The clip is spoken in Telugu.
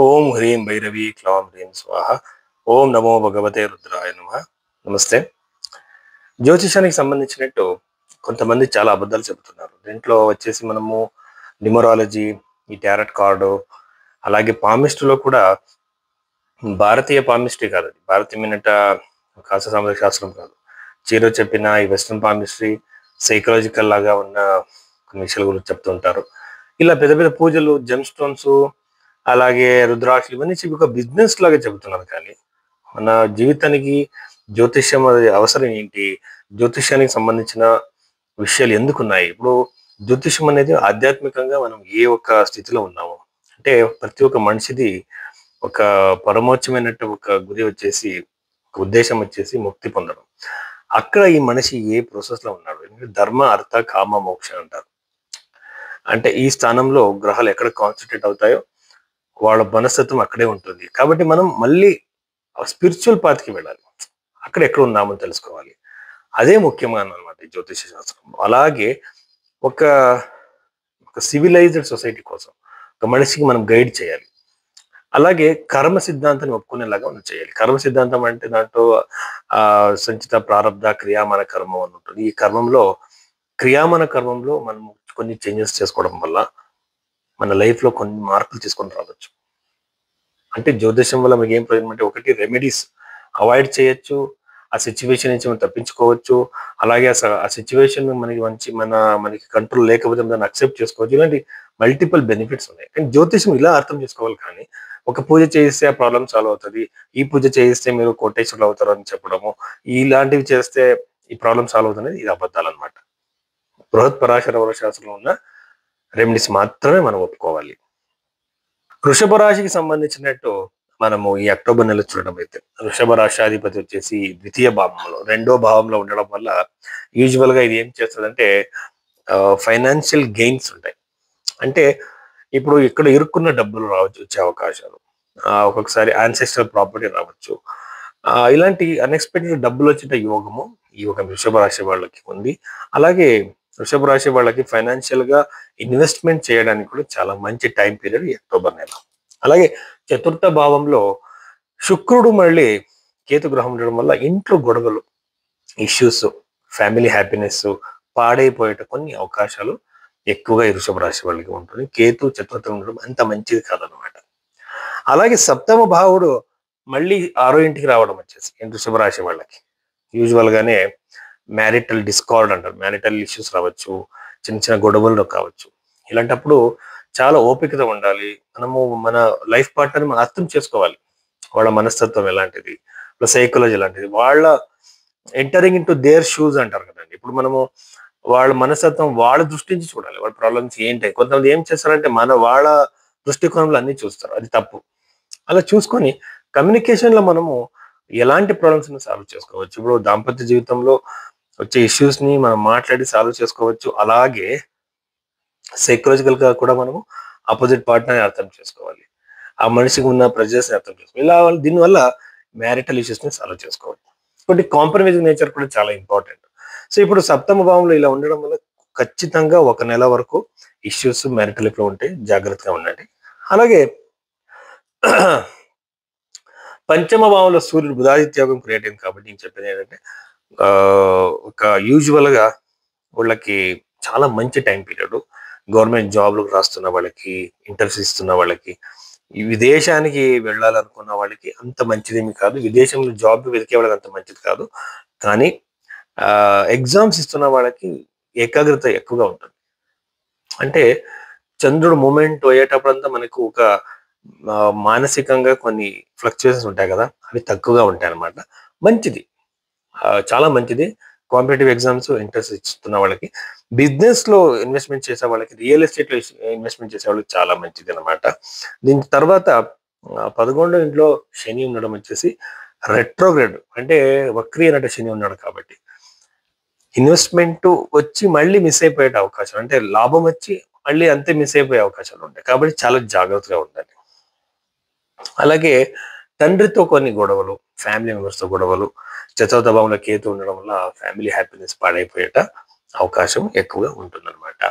ఓం హ్రీం భైరవి క్లాం హ్రీం స్వాహ. ఓం నమో భగవతే రుద్రాయ నమః. నమస్తే. జ్యోతిషానికి సంబంధించినట్టు కొంతమంది చాలా అబద్ధాలు చెబుతున్నారు. దీంట్లో వచ్చేసి మనము న్యూమరాలజీ, ఈ టారట్ కార్డు, అలాగే పామిస్ట్రీలో కూడా భారతీయ పామిస్ట్రీ కాదు, అది భారతీయమైన కాస్త సామాజిక శాస్త్రం కాదు. చీరో చెప్పిన ఈ వెస్ట్రన్ పామిస్ట్రీ సైకలాజికల్ లాగా ఉన్న కొన్ని విషయాల గురించి చెప్తుంటారు. ఇలా పెద్ద పెద్ద పూజలు, జెమ్ స్టోన్స్, అలాగే రుద్రాక్షలు ఇవన్నీ చెప్పి ఒక బిజినెస్ లాగా చెబుతున్నారు. కానీ మన జీవితానికి జ్యోతిష్యం అది అవసరం ఏంటి? జ్యోతిష్యానికి సంబంధించిన విషయాలు ఎందుకున్నాయి? ఇప్పుడు జ్యోతిష్యం అనేది ఆధ్యాత్మికంగా మనం ఏ ఒక్క స్థితిలో ఉన్నాము అంటే, ప్రతి ఒక్క మనిషిది ఒక పరమోచ్చమైనట్టు ఒక గురి వచ్చేసి, ఒక ఉద్దేశం వచ్చేసి ముక్తి పొందడం. అక్కడ ఈ మనిషి ఏ ప్రాసెస్ లో ఉన్నాడు? ఎందుకంటే ధర్మ, అర్థ, కామ, మోక్ష అంటారు. అంటే ఈ స్థానంలో గ్రహాలు ఎక్కడ కాన్సన్ట్రేట్ అవుతాయో వాళ్ళ మనస్తత్వం అక్కడే ఉంటుంది. కాబట్టి మనం మళ్ళీ స్పిరిచువల్ పాత్కి వెళ్ళాలి. అక్కడ ఎక్కడ ఉన్నామని తెలుసుకోవాలి. అదే ముఖ్యమైన అనమాట ఈ జ్యోతిష శాస్త్రం. అలాగే ఒక ఒక సివిలైజ్డ్ సొసైటీ కోసం ఒక మనిషికి మనం గైడ్ చేయాలి. అలాగే కర్మ సిద్ధాంతాన్ని ఒప్పుకునేలాగా మనం చేయాలి. కర్మ సిద్ధాంతం అంటే దాంట్లో సంచిత ప్రారబ్ధ క్రియామాన కర్మం అని ఉంటుంది. ఈ కర్మంలో క్రియామాన కర్మంలో మనం కొన్ని చేంజెస్ చేసుకోవడం వల్ల మన లైఫ్ లో కొన్ని మార్పులు తీసుకొని రావచ్చు. అంటే జ్యోతిషం వల్ల మీకు ఏం ప్రయోజనం అంటే, ఒకటి రెమెడీస్ అవాయిడ్ చేయొచ్చు, ఆ సిచ్యువేషన్ నుంచి మనం తప్పించుకోవచ్చు. అలాగే ఆ సిచ్యువేషన్ మనకి మనకి కంట్రోల్ లేకపోతే దాన్ని అక్సెప్ట్ చేసుకోవచ్చు. ఇలాంటి మల్టిపుల్ బెనిఫిట్స్ ఉన్నాయి. కానీ జ్యోతిషం ఇలా అర్థం చేసుకోవాలి. కానీ ఒక పూజ చేయిస్తే ఆ ప్రాబ్లం సాల్వ్ అవుతుంది, ఈ పూజ చేయిస్తే మీరు కోటేశ్వరులు అవుతారు అని చెప్పడము, ఇలాంటివి చేస్తే ఈ ప్రాబ్లం సాల్వ్ అవుతుంది, ఇది అబద్ధాలు అనమాట. బృహత్ పరాశర శాస్త్రంలో ఉన్న రెమెడీస్ మాత్రమే మనం ఒప్పుకోవాలి. వృషభ రాశికి సంబంధించినట్టు మనము ఈ అక్టోబర్ నెల చూడడం అయితే, వృషభ రాశాధిపతి వచ్చేసి ద్వితీయ భావంలో, రెండో భావంలో ఉండడం వల్ల యూజువల్ గా ఇది ఏం చేస్తుందంటే ఫైనాన్షియల్ గెయిన్స్ ఉంటాయి. అంటే ఇప్పుడు ఇక్కడ ఇరుక్కున్న డబ్బులు రావచ్చు, వచ్చే అవకాశాలు, ఒక్కొక్కసారి ఆన్సెస్ట్రల్ ప్రాపర్టీ రావచ్చు. ఇలాంటి అన్ఎక్స్పెక్టెడ్ డబ్బులు వచ్చే యోగము ఈ ఒక వృషభ రాశి వాళ్ళకి ఉంది. అలాగే వృషభ రాశి వాళ్ళకి ఫైనాన్షియల్ గా ఇన్వెస్ట్మెంట్ చేయడానికి కూడా చాలా మంచి టైం పీరియడ్ ఈ అక్టోబర్ నెల. అలాగే చతుర్థ భావంలో శుక్రుడు మళ్ళీ కేతు గ్రహం ఉండడం వల్ల ఇంట్లో గొడవలు, ఇష్యూస్, ఫ్యామిలీ హ్యాపీనెస్ పాడైపోయేట కొన్ని అవకాశాలు ఎక్కువగా ఈ వృషభ రాశి వాళ్ళకి ఉంటుంది. కేతు చతుర్థం ఉండడం అంత మంచిది కాదనమాట. అలాగే సప్తమ భావుడు మళ్ళీ 6వ ఇంటికి రావడం వచ్చేసి వృషభ రాశి వాళ్ళకి యూజువల్ గానే మ్యారిటల్ డిస్కార్డ్ అంటారు, మ్యారిటల్ ఇష్యూస్ రావచ్చు, చిన్న చిన్న గొడవలు కావచ్చు. ఇలాంటప్పుడు చాలా ఓపికత ఉండాలి. మనము మన లైఫ్ పార్ట్నర్ మనం అర్థం చేసుకోవాలి. వాళ్ళ మనస్తత్వం ఎలాంటిది, వాళ్ళ సైకాలజీ ఎలాంటిది, వాళ్ళ entering in to their shoes అంటారు కదండి. ఇప్పుడు మనము వాళ్ళ మనస్తత్వం వాళ్ళ దృష్టి నుంచి చూడాలి. వాళ్ళ ప్రాబ్లమ్స్ ఏంటి. కొంతమంది ఏం చేస్తారంటే వాళ్ళ దృష్టికోణంలో అన్ని చూస్తారు, అది తప్పు. అలా చూసుకొని కమ్యూనికేషన్ లో మనము ఎలాంటి ప్రాబ్లమ్స్ సాల్వ్ చేసుకోవచ్చు. ఇప్పుడు దాంపత్య జీవితంలో వచ్చే ఇష్యూస్ ని మనం మాట్లాడి సాల్వ్ చేసుకోవచ్చు. అలాగే సైకలాజికల్ గా కూడా మనము ఆపోజిట్ పార్ట్నర్ అర్థం చేసుకోవాలి, ఆ మనిషికి ఉన్న ప్రెజర్స్ ని అర్థం చేసుకోవాలి. ఇలా దీనివల్ల మ్యారిటల్ ఇష్యూస్ ని సాల్వ్ చేసుకోవాలి. ఇంకోటి కాంప్రమైజింగ్ నేచర్ కూడా చాలా ఇంపార్టెంట్. సో ఇప్పుడు సప్తమ భావంలో ఇలా ఉండడం వల్ల ఖచ్చితంగా 1 నెల వరకు ఇష్యూస్ మ్యారిటల్ లైఫ్ లో ఉంటే జాగ్రత్తగా ఉండండి. అలాగే పంచమ భావంలో సూర్యుడు బుధాదిత్యోగం క్రియేట్ అయింది కాబట్టి నేను చెప్పేది ఏంటంటే, ఒక యూజువల్ గా వాళ్ళకి చాలా మంచి టైం పీరియడ్. గవర్నమెంట్ జాబ్లు రాస్తున్న వాళ్ళకి, ఇంటర్వ్యూస్ ఇస్తున్న వాళ్ళకి, ఈ విదేశానికి వెళ్ళాలనుకున్న వాళ్ళకి అంత మంచిదేమి కాదు. విదేశంలో జాబ్ వెతికే వాళ్ళకి అంత మంచిది కాదు. కానీ ఎగ్జామ్స్ ఇస్తున్న వాళ్ళకి ఏకాగ్రత ఎక్కువగా ఉంటుంది. అంటే చంద్రుడు మూమెంట్ అయ్యేటప్పుడంతా మనకు ఒక మానసికంగా కొన్ని ఫ్లక్చుయేషన్స్ ఉంటాయి కదా, అవి తక్కువగా ఉంటాయి అన్నమాట. మంచిది, చాలా మంచిది. కాంపిటేటివ్ ఎగ్జామ్స్ ఇంట్రెస్ట్ ఇస్తున్న వాళ్ళకి, బిజినెస్ లో ఇన్వెస్ట్మెంట్ చేసే వాళ్ళకి, రియల్ ఎస్టేట్ లో ఇన్వెస్ట్మెంట్ చేసే వాళ్ళకి చాలా మంచిది అనమాట. దీని తర్వాత 11వ ఇంట్లో శని ఉండడం వచ్చేసి రెట్రోగ్రేడ్, అంటే వక్రీ అన్నట్టు శని ఉన్నాడు కాబట్టి ఇన్వెస్ట్మెంట్ వచ్చి మళ్ళీ మిస్ అయిపోయే అవకాశం, అంటే లాభం వచ్చి మళ్ళీ అంతే మిస్ అయిపోయే అవకాశాలు ఉంటాయి. కాబట్టి చాలా జాగ్రత్తగా ఉండాలి. అలాగే తండ్రితో కొన్ని గొడవలు, ఫ్యామిలీ మెంబర్స్ తో గొడవలు, చతుర్థ భావంలో కేతు ఉండడం వల్ల ఫ్యామిలీ హ్యాపీనెస్ పాడైపోయేట అవకాశం ఎక్కువగా ఉంటుందన్నమాట.